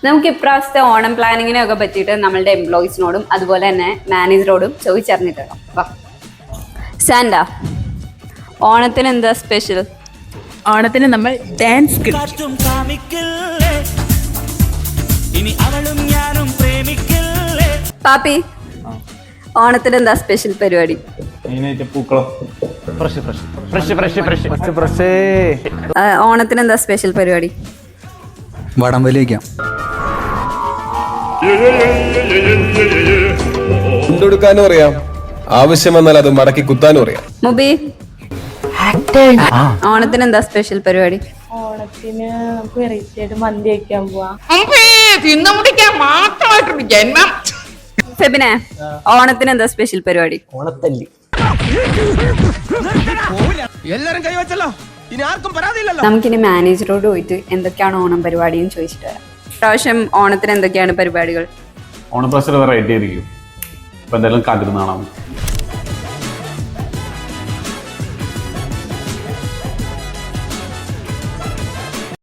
നമുക്ക് ഇപ്രാവശ്യത്തെ ഓണം പ്ലാനിങ്ങിനൊക്കെ പറ്റിയിട്ട് നമ്മളുടെ എംപ്ലോയീസിനോടും അതുപോലെ തന്നെ മാനേജറോടും ചോദിച്ചറിഞ്ഞിട്ടുണ്ടോ? വാ സാൻഡ, ഓണത്തിന് എന്താ സ്പെഷ്യൽ? ഓണത്തിന് നമ്മൾ ഡാൻസ് പാപ്പി, ഓണത്തിന് എന്താ സ്പെഷ്യൽ പരിപാടി? ഓണത്തിന് എന്താ സ്പെഷ്യൽ പരിപാടി? വടംവലി വയ്ക്കാം. എന്തൊടുക്കാനും അറിയാം, ആവശ്യം വന്നാൽ അത് മടക്കി കുത്താനും അറിയാം. മുബി, ഓണത്തിന് എന്താ സ്പെഷ്യൽ പരിപാടി? ഓണത്തിന് നമുക്ക് വെറൈറ്റി ആയിട്ട് മന്തി വയ്ക്കാൻ പോവാ. ഫെബിനെ, ഓണത്തിന് എന്താ സ്പെഷ്യൽ പരിപാടി? ഓണത്തല്ലി. എല്ലാരും കൈവച്ചല്ലോ, ഇനി ആർക്കും പരാതിയില്ലല്ലോ. നമുക്കിനി മാനേജറോട് പോയിട്ട് എന്തൊക്കെയാണ് ഓണം പരിപാടി എന്ന് ചോദിച്ചിട്ട് വരാം. പ്രാവശ്യം ഓണത്തിന് എന്തൊക്കെയാണ് പരിപാടികൾ? ഓണപ്രാവശ്യം വെറൈറ്റി ആയിരിക്കും. അപ്പൊ എന്തായാലും കാത്തിരുന്നാണ്.